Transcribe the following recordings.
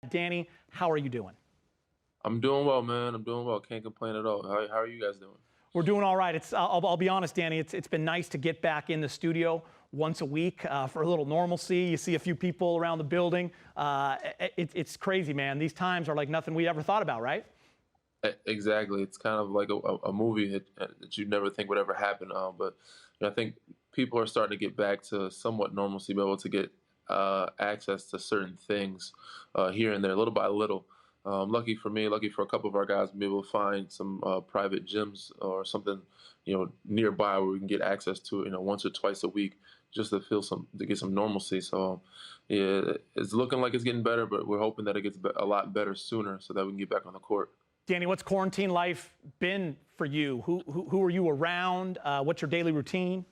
Danny, how are you doing? I'm doing well, man. I'm doing well. Can't complain at all. How are you guys doing? We're doing all right. I'll be honest, Danny. It's been nice to get back in the studio once a week for a little normalcy. You see a few people around the building. It's crazy, man. These times are like nothing we ever thought about, right? Exactly. It's kind of like a movie that you never think would ever happen. But I think people are starting to get back to somewhat normalcy, be able to get access to certain things here and there, little by little. Lucky for me, lucky for a couple of our guys, to be able to find some private gyms or something, nearby where we can get access to it, once or twice a week, just to to get some normalcy. So, yeah, it's looking like it's getting better, but we're hoping that it gets a lot better sooner so that we can get back on the court. Danny, what's quarantine life been for you? Who are you around? What's your daily routine?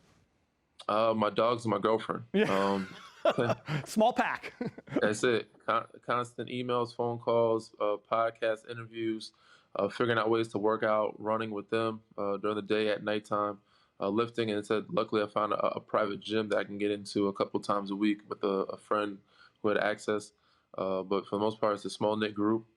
My dogs and my girlfriend. Yeah. Small pack. That's it. Constant emails, phone calls, podcast interviews, figuring out ways to work out, running with them during the day, at nighttime, lifting. And it said, luckily, I found a private gym that I can get into a couple times a week with a friend who had access. But for the most part, it's a small knit group.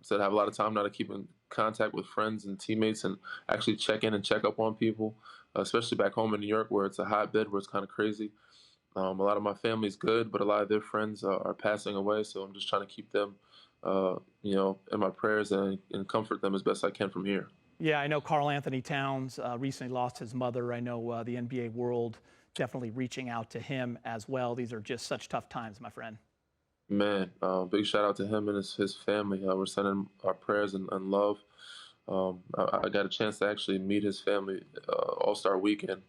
Said I have a lot of time now to keep in contact with friends and teammates and actually check in and check up on people, especially back home in New York where it's a hotbed, where it's kind of crazy. A lot of my family's good, but a lot of their friends are passing away. So I'm just trying to keep them, in my prayers and comfort them as best I can from here. Yeah, I know Karl Anthony Towns recently lost his mother. I know the NBA world definitely reaching out to him as well. These are just such tough times, my friend. Man, big shout out to him and his family. We're sending our prayers and love. I got a chance to actually meet his family All-Star Weekend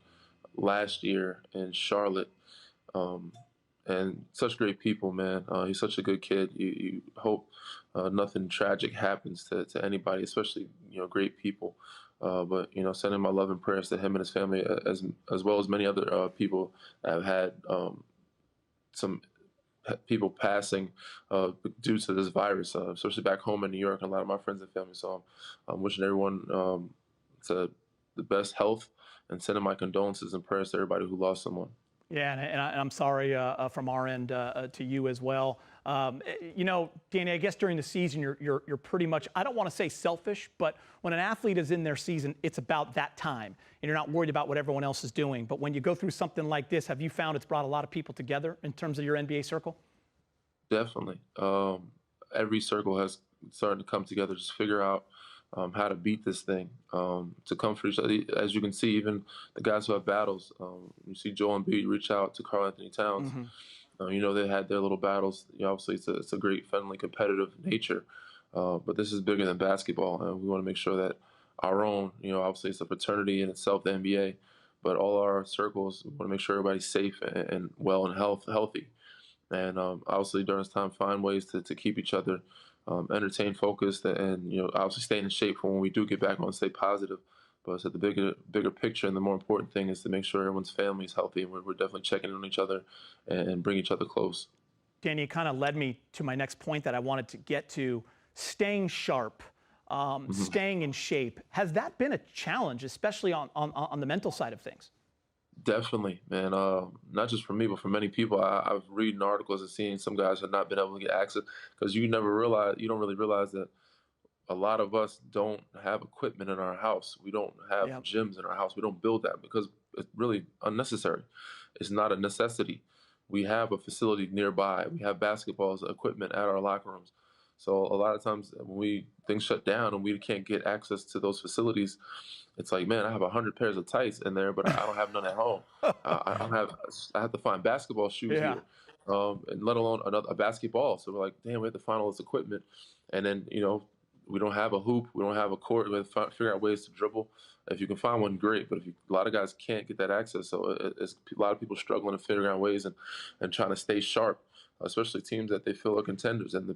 last year in Charlotte. And such great people, man. He's such a good kid. You hope nothing tragic happens to anybody, especially great people. But sending my love and prayers to him and his family, as well as many other people that have had some people passing due to this virus, especially back home in New York, and a lot of my friends and family. So I'm wishing everyone to the best health and sending my condolences and prayers to everybody who lost someone. Yeah, and I'm sorry from our end to you as well. Danny, I guess during the season you're pretty much, I don't want to say selfish, but when an athlete is in their season, it's about that time, and you're not worried about what everyone else is doing. But when you go through something like this, have you found it's brought a lot of people together in terms of your NBA circle? Definitely. Every circle has started to come together, just figure out how to beat this thing, to come for each other. As you can see, even the guys who have battles, you see Joel Embiid reach out to Karl Anthony Towns. Mm-hmm. They had their little battles. Obviously, it's a great, friendly, competitive nature. But this is bigger than basketball, and we want to make sure that our own, obviously it's a fraternity in itself, the NBA, but all our circles, we want to make sure everybody's safe and well and healthy. And obviously during this time, find ways to keep each other entertained, focused, and obviously staying in shape for when we do get back on, stay positive. But so the bigger picture and the more important thing is to make sure everyone's family is healthy, and we're definitely checking in on each other and bring each other close. Danny, it kind of led me to my next point that I wanted to get to: staying sharp, staying in shape. Has that been a challenge, especially on the mental side of things? Definitely, man. Not just for me, but for many people. I've reading articles and seeing some guys have not been able to get access because you don't really realize that a lot of us don't have equipment in our house. We don't have Yep. gyms in our house. We don't build that because it's really unnecessary. It's not a necessity. We have a facility nearby. We have basketballs, equipment at our locker rooms. So a lot of times when things shut down and we can't get access to those facilities, it's like, man, I have 100 pairs of tights in there, but I don't have none at home. I have to find basketball shoes Yeah. here, and let alone a basketball. So we're like, damn, we have to find all this equipment, and then we don't have a hoop, we don't have a court. We have to figure out ways to dribble. If you can find one, great. But a lot of guys can't get that access, so it's a lot of people struggling to figure out ways and trying to stay sharp, especially teams that they feel are contenders, and the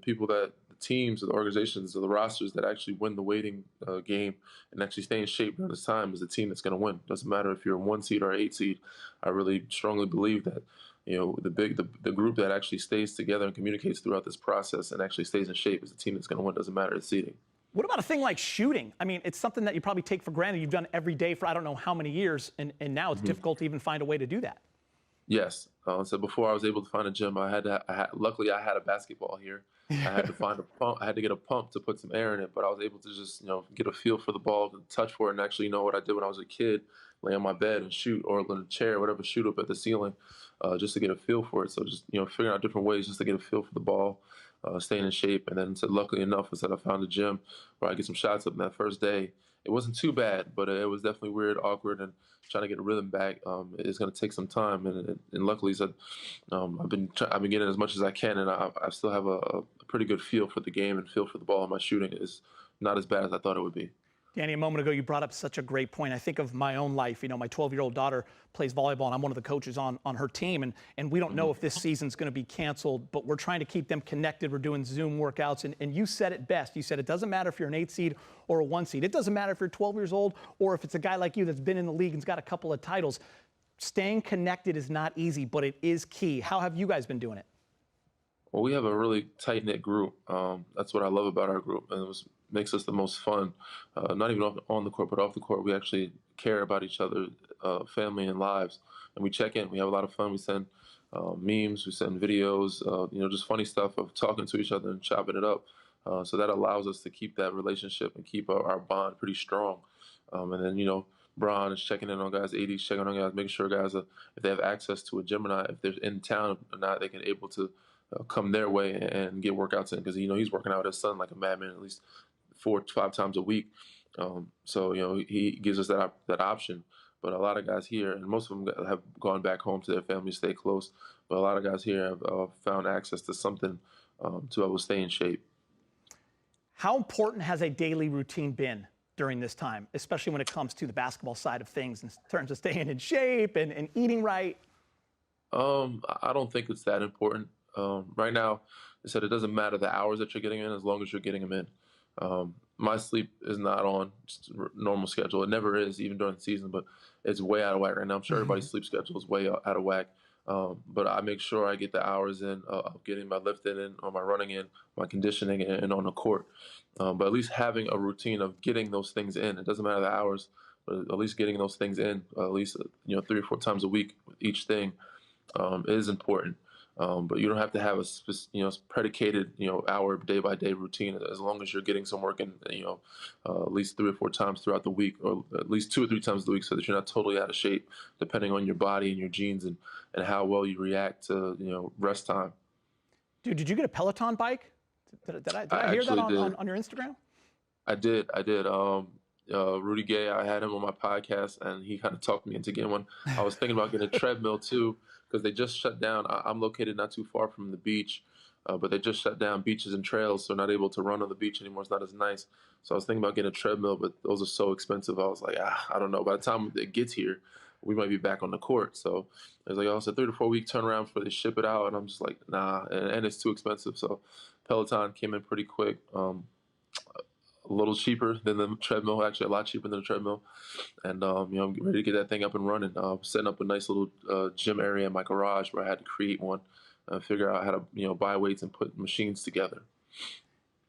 teams, or the organizations, or the rosters that actually win the waiting game and actually stay in shape during this time is the team that's going to win. Doesn't matter if you're a 1 seed or 8 seed. I really strongly believe that the group that actually stays together and communicates throughout this process and actually stays in shape is the team that's going to win. Doesn't matter the seeding. What about a thing like shooting? I mean, it's something that you probably take for granted. You've done every day for I don't know how many years, and now it's difficult to even find a way to do that. Yes, So before I was able to find a gym, luckily I had a basketball here. I had to find a pump. I had to get a pump to put some air in it, but I was able to just, get a feel for the ball, to touch for it, and actually know what I did when I was a kid, lay on my bed and shoot, or in a chair, whatever, shoot up at the ceiling, just to get a feel for it. So just, figuring out different ways just to get a feel for the ball, staying in shape. And then, so luckily enough, I found a gym where I get some shots up. And that first day, it wasn't too bad, but it was definitely weird, awkward, and trying to get a rhythm back. It's going to take some time, and luckily, I've been getting as much as I can, and I still have a pretty good feel for the game and feel for the ball. And my shooting is not as bad as I thought it would be. Danny, a moment ago, you brought up such a great point. I think of my own life. My 12-year-old daughter plays volleyball, and I'm one of the coaches on her team. And we don't know if this season's going to be canceled, but we're trying to keep them connected. We're doing Zoom workouts. And you said it best. You said it doesn't matter if you're an 8 seed or a 1 seed. It doesn't matter if you're 12 years old or if it's a guy like you that's been in the league and's got a couple of titles. Staying connected is not easy, but it is key. How have you guys been doing it? Well, we have a really tight-knit group. That's what I love about our group, and makes us the most fun. Not even on the court, but off the court, we actually care about each other, family and lives, and we check in. We have a lot of fun. We send memes, we send videos, just funny stuff of talking to each other and chopping it up. So that allows us to keep that relationship and keep our bond pretty strong. And then, Bron is checking in on guys, AD's checking on guys, making sure guys, if they have access to a gym or not, if they're in town or not, they can able to come their way and get workouts in, because he's working out with his son like a madman at least 4 to 5 times a week. So he gives us that option. But a lot of guys here, and most of them have gone back home to their families, stay close. But a lot of guys here have found access to something to be able to stay in shape. How important has a daily routine been during this time, especially when it comes to the basketball side of things in terms of staying in shape and eating right? I don't think it's that important. Right now, I said it doesn't matter the hours that you're getting in as long as you're getting them in. My sleep is not on just normal schedule. It never is, even during the season, but it's way out of whack right now. I'm sure everybody's sleep schedule is way out of whack. But I make sure I get the hours in, getting my lifting in, or my running in, my conditioning and on the court. But at least having a routine of getting those things in. It doesn't matter the hours, but at least getting those things in, at least 3 or 4 times a week with each thing, is important. But you don't have to have a predicated hour day by day routine, as long as you're getting some work in at least 3 or 4 times throughout the week, or at least 2 or 3 times a week, so that you're not totally out of shape, depending on your body and your genes and how well you react to rest time. Dude, did you get a Peloton bike? Did I hear that on your Instagram? I did. Rudy Gay, I had him on my podcast, and he kind of talked me into getting one. I was thinking about getting a treadmill too, because they just shut down. I'm located not too far from the beach, but they just shut down beaches and trails, so not able to run on the beach anymore. It's not as nice. So I was thinking about getting a treadmill, but those are so expensive. I was like, I don't know. By the time it gets here, we might be back on the court. So it was like, it's a 3 to 4 week turnaround before they ship it out, and I'm just like, nah, and it's too expensive. So Peloton came in pretty quick. A little cheaper than the treadmill, actually a lot cheaper than the treadmill. And, I'm ready to get that thing up and running. Setting up a nice little gym area in my garage where I had to create one, figure out how to, buy weights and put machines together.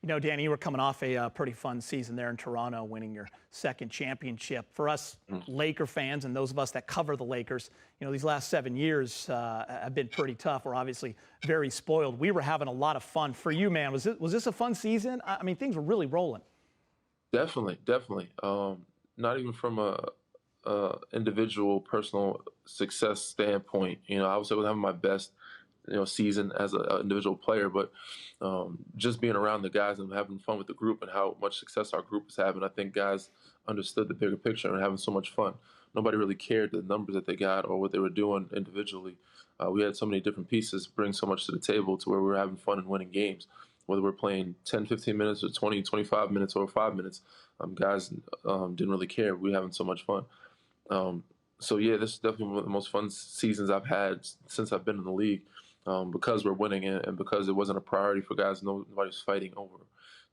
Danny, you were coming off a pretty fun season there in Toronto, winning your 2nd championship. For us Laker fans and those of us that cover the Lakers, these last 7 years have been pretty tough. We're obviously very spoiled. We were having a lot of fun. For you, man, was this a fun season? I mean, things were really rolling. Definitely. Not even from a individual personal success standpoint. I was able to have my best season as an individual player, but just being around the guys and having fun with the group and how much success our group is having, I think guys understood the bigger picture and having so much fun. Nobody really cared the numbers that they got or what they were doing individually. We had so many different pieces bring so much to the table to where we were having fun and winning games. Whether we're playing 10, 15 minutes or 20, 25 minutes or 5 minutes, guys didn't really care. We were having so much fun. So, yeah, this is definitely one of the most fun seasons I've had since I've been in the league, because we're winning and because it wasn't a priority for guys. Nobody's fighting over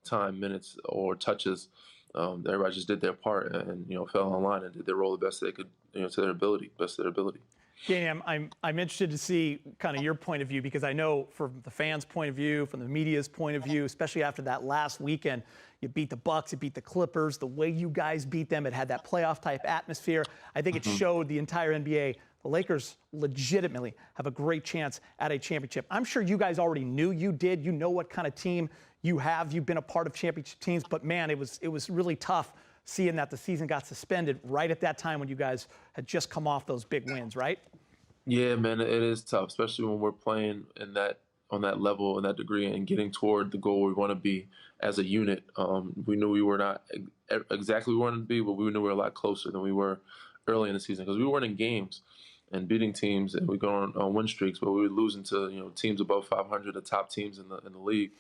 time, minutes, or touches. Everybody just did their part and fell in line and did their role the best they could, to their ability, best of their ability. Danny, I'm interested to see kind of your point of view, because I know from the fans' point of view, from the media's point of view, especially after that last weekend, you beat the Bucks, you beat the Clippers. The way you guys beat them, it had that playoff type atmosphere. I think it showed the entire NBA the Lakers legitimately have a great chance at a championship. I'm sure you guys already knew you did. You know what kind of team you have. You've been a part of championship teams, but man, it was really tough seeing that the season got suspended right at that time when you guys had just come off those big wins, right? Yeah, man, it is tough, especially when we're playing on that level and that degree and getting toward the goal we want to be as a unit. We knew we were not exactly where we wanted to be, but we knew we were a lot closer than we were early in the season because we weren't in games and beating teams, and we go on win streaks, but we were losing to teams above 500, the top teams in the league,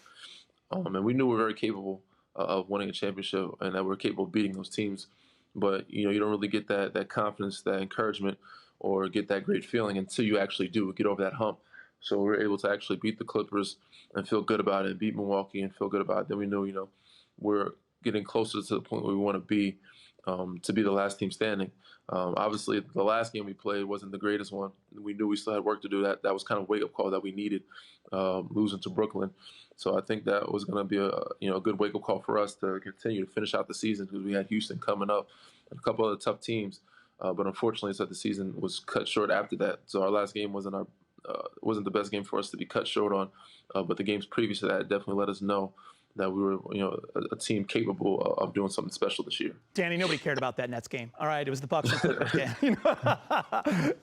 and we knew we were very capable of winning a championship and that we were capable of beating those teams. But you don't really get that confidence, that encouragement, or get that great feeling until you actually do get over that hump. So we were able to actually beat the Clippers and feel good about it, and beat Milwaukee and feel good about it. Then we knew, we're getting closer to the point where we want to be the last team standing. Obviously, the last game we played wasn't the greatest one. We knew we still had work to do. That was kind of a wake-up call that we needed, losing to Brooklyn. So I think that was going to be a good wake-up call for us to continue to finish out the season because we had Houston coming up and a couple other tough teams. But unfortunately, so the season was cut short after that. So our last game wasn't the best game for us to be cut short on. But the games previous to that definitely let us know that we were, a team capable of doing something special this year. Danny, nobody cared about that Nets game. All right, it was the Bucks and Clippers game.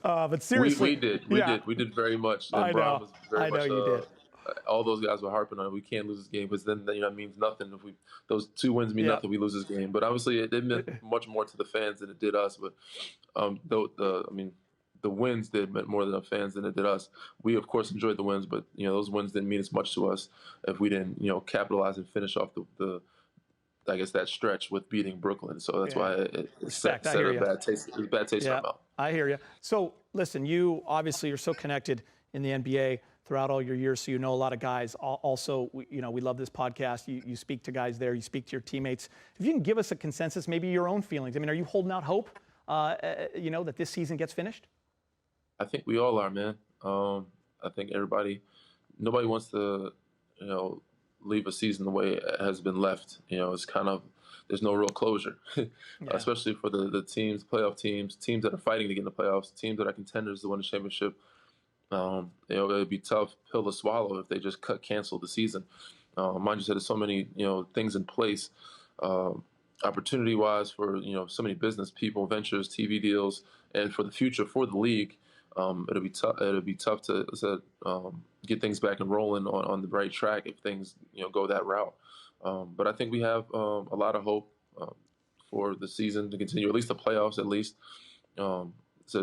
But seriously, we did very much. And I know, was very much, you did. All those guys were harping on it. We can't lose this game, because then it means nothing. If those 2 wins mean nothing, we lose this game. But obviously, it meant much more to the fans than it did us. But the wins meant more to the fans than it did us. We of course enjoyed the wins, but those wins didn't mean as much to us if we didn't capitalize and finish off the I guess that stretch with beating Brooklyn. So that's why it set a bad taste. It was a bad taste in my mouth. I hear you. So listen, you obviously are so connected in the NBA throughout all your years, so you know a lot of guys. Also, we love this podcast. You speak to guys there. You speak to your teammates. If you can give us a consensus, maybe your own feelings. I mean, are you holding out hope, that this season gets finished? I think we all are, man. I think nobody wants to, leave a season the way it has been left. It's kind of, there's no real closure, especially for the teams, playoff teams that are fighting to get in the playoffs, teams that are contenders to win the championship. It'd be tough pill to swallow if they just cancel the season. Mind you, said there's so many, things in place, opportunity-wise for, so many business people, ventures, TV deals, and for the future for the league. It'll be tough to get things back and rolling on the right track if things go that route. But I think we have a lot of hope for the season to continue, at least the playoffs, at least. So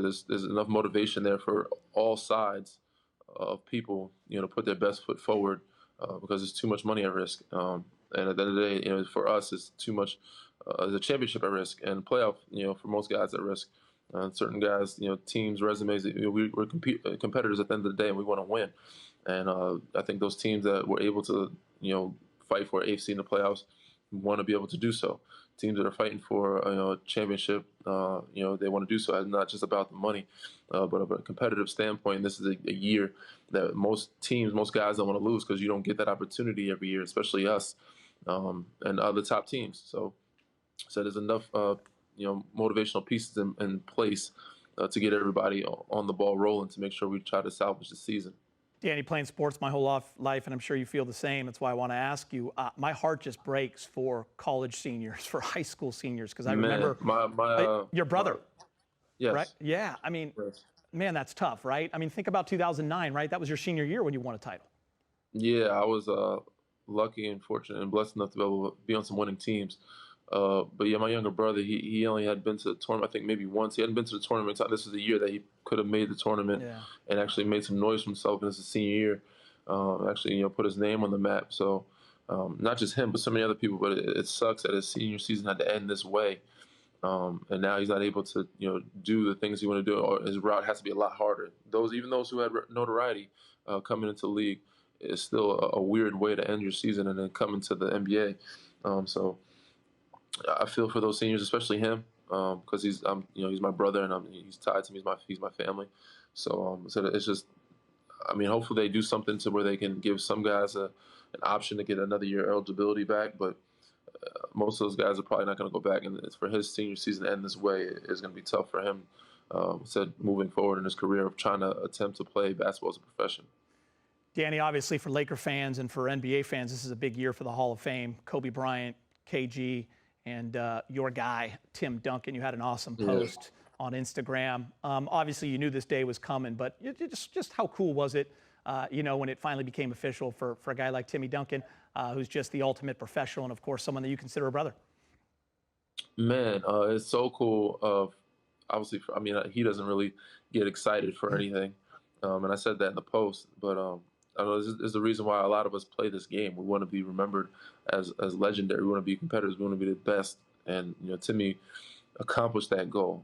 there's enough motivation there for all sides of people, to put their best foot forward because there's too much money at risk. And at the end of the day, for us, it's too much. There's a championship at risk, and playoff, for most guys at risk. Certain guys, teams, resumes, we're competitors at the end of the day, and we want to win. And I think those teams that were able to, fight for AFC in the playoffs want to be able to do so. Teams that are fighting for a championship, they want to do so. It's not just about the money, but from a competitive standpoint, this is a year that most guys don't want to lose because you don't get that opportunity every year, especially us and other top teams. So there's enough motivational pieces in place to get everybody on the ball rolling to make sure we try to salvage the season. Danny, playing sports my whole life, and I'm sure you feel the same. That's why I want to ask you. My heart just breaks for college seniors, for high school seniors, because I remember your brother. Yes. Right? Yeah. I mean, man, that's tough, right? I mean, think about 2009, right? That was your senior year when you won a title. Yeah, I was lucky and fortunate and blessed enough to be able to be on some winning teams. But yeah, my younger brother, he only had been to the tournament, I think maybe once. He hadn't been to the tournament. This was the year that he could have made the tournament and actually made some noise for himself in his senior year. Actually, put his name on the map. So not just him, but so many other people. But it sucks that his senior season had to end this way. And now he's not able to, do the things he want to do, or his route has to be a lot harder. Even those who had notoriety coming into the league, is still a weird way to end your season and then come into the NBA. So I feel for those seniors, especially him, because he's my brother and he's tied to me. He's my family. So it's just, hopefully they do something to where they can give some guys an option to get another year eligibility back. But most of those guys are probably not going to go back, and it's for his senior season to end this way. It's going to be tough for him said moving forward in his career of trying to attempt to play basketball as a profession. Danny, obviously for Laker fans and for NBA fans, this is a big year for the Hall of Fame. Kobe Bryant, KG, and your guy, Tim Duncan. You had an awesome post on Instagram. Obviously, you knew this day was coming, but just how cool was it, when it finally became official for a guy like Timmy Duncan, who's just the ultimate professional and, of course, someone that you consider a brother? Man, it's so cool. Obviously, he doesn't really get excited for anything, and I said that in the post. But I know this is the reason why a lot of us play this game. We want to be remembered as legendary. We want to be competitors. We want to be the best. And Timmy accomplished that goal.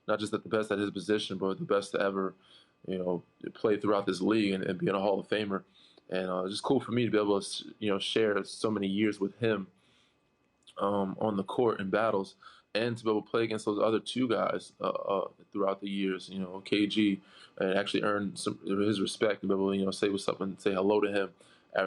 Not just at the best at his position, but the best to ever, play throughout this league and being a Hall of Famer. And it's just cool for me to be able to, share so many years with him on the court in battles, and to be able to play against those other two guys throughout the years. KG, and actually earn his respect and be able to, say what's up and say hello to him.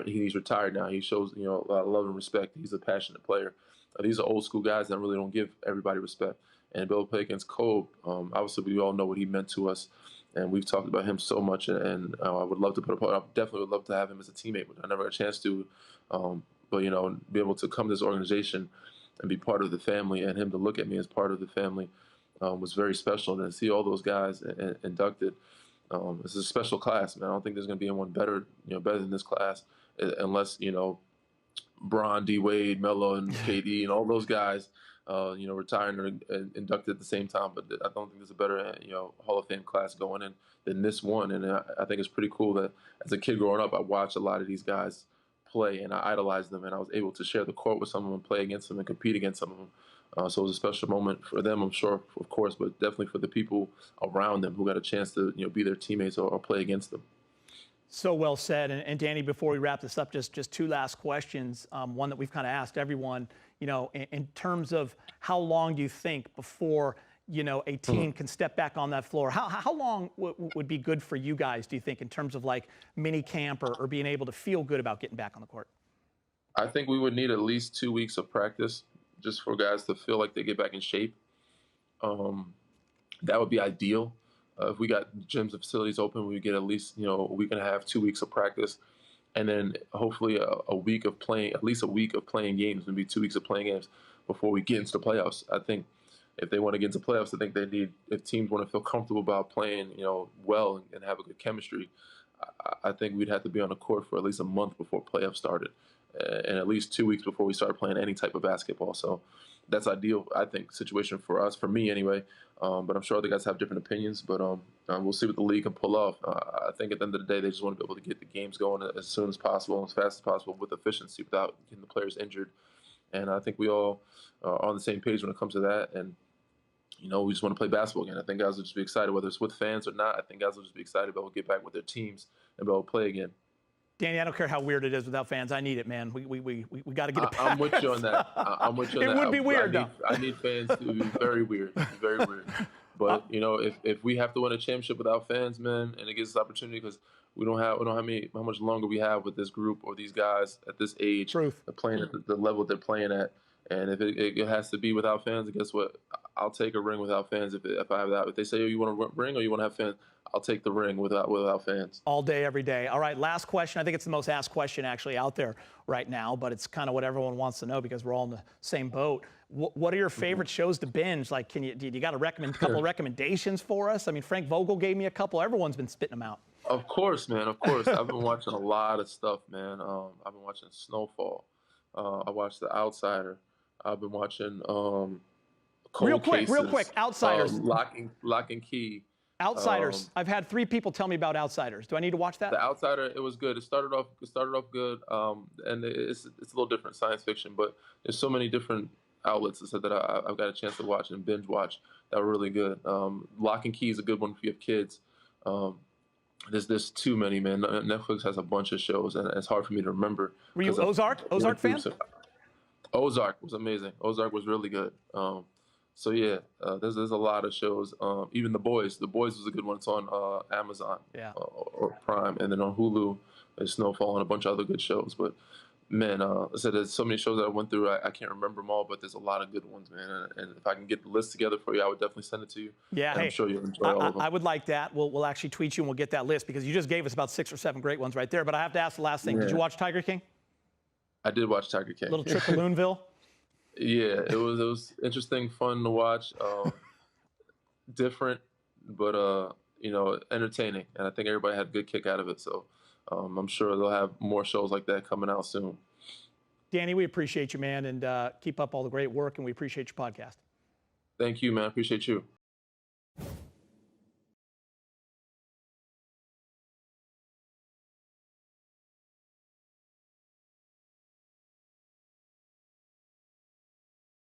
He's retired now. He shows, a lot of love and respect. He's a passionate player. These are old school guys that really don't give everybody respect. And be able to play against Kobe, obviously we all know what he meant to us. And we've talked about him so much, and I would love to I definitely would love to have him as a teammate, but I never had a chance to. But be able to come to this organization and be part of the family, and him to look at me as part of the family was very special. And to see all those guys inducted, it's a special class, man. I don't think there's going to be anyone better than this class, unless Bron, D Wade, Melo, and KD, and all those guys, retiring or inducted at the same time. But I don't think there's a better, Hall of Fame class going in than this one. And I think it's pretty cool that as a kid growing up, I watched a lot of these guys play, and I idolized them, and I was able to share the court with some of them, play against them, and compete against some of them. So it was a special moment for them, I'm sure, of course, but definitely for the people around them who got a chance to, be their teammates or play against them. So well said. And Danny, before we wrap this up, just two last questions. One that we've kind of asked everyone, in terms of how long do you think before, a team can step back on that floor? How long would be good for you guys, do you think, in terms of like mini camp or being able to feel good about getting back on the court? I think we would need at least 2 weeks of practice just for guys to feel like they get back in shape. That would be ideal. If we got gyms and facilities open, we would get at least, a week and a half, 2 weeks of practice. And then hopefully a week of playing, at least a week of playing games, maybe 2 weeks of playing games before we get into the playoffs. I think if they want to get into playoffs, I think they need, if teams want to feel comfortable about playing, well and have a good chemistry, I think we'd have to be on the court for at least a month before playoffs started, and at least 2 weeks before we started playing any type of basketball. So that's ideal, I think, situation for us, for me anyway. But I'm sure other guys have different opinions. But we'll see what the league can pull off. I think at the end of the day, they just want to be able to get the games going as soon as possible, as fast as possible, with efficiency, without getting the players injured. And I think we all are on the same page when it comes to that. And we just want to play basketball again. I think guys will just be excited, whether it's with fans or not. I think guys will just be excited about to get back with their teams and be able to play again. Danny, I don't care how weird it is without fans. I need it, man. We got to get it back. I'm with you on that. I'm with you on that. It would be weird, though. I need fans to be very weird. Very weird. But, if we have to win a championship without fans, man, and it gives us opportunity, because we don't have how much longer we have with this group or these guys at this age. Truth. Playing at the level they're playing at. And if it has to be without fans, guess what? I'll take a ring without fans if I have that. If they say, oh, you want a ring or you want to have fans, I'll take the ring without fans. All day, every day. All right, last question. I think it's the most asked question actually out there right now, but it's kind of what everyone wants to know because we're all in the same boat. What are your favorite shows to binge? Like, do you got a couple of recommendations for us? I mean, Frank Vogel gave me a couple. Everyone's been spitting them out. Of course, man. Of course. I've been watching a lot of stuff, man. I've been watching Snowfall. I watched The Outsider. I've been watching Cold real Cases, quick. Outsiders. Lock and Key. Outsiders. I've had 3 people tell me about Outsiders. Do I need to watch that? The Outsider, it was good. It started off good, and it's a little different, science fiction, but there's so many different outlets that I've got a chance to watch and binge watch that were really good. Lock and Key is a good one if you have kids. There's too many, man. Netflix has a bunch of shows, and it's hard for me to remember. Were you Ozark fan? Ozark was amazing. Ozark was really good. So yeah, there's a lot of shows. Even The Boys. The Boys was a good one. It's on Amazon or Prime, and then on Hulu, there's Snowfall and a bunch of other good shows. But Man, I said there's so many shows that I went through. I can't remember them all, but there's a lot of good ones, man. And if I can get the list together for you, I would definitely send it to you. Yeah, And I'm hey, sure you'll enjoy all of them. I would like that. We'll actually tweet you and we'll get that list because you just gave us about 6 or 7 great ones right there. But I have to ask the last thing. Did you Yeah. watch Tiger King? I did watch Tiger King. Little trip to Loonville? Yeah, it was interesting, fun to watch, different, but entertaining, and I think everybody had a good kick out of it. So I'm sure they'll have more shows like that coming out soon. Danny, we appreciate you, man, and keep up all the great work, and we appreciate your podcast. Thank you, man. I appreciate you.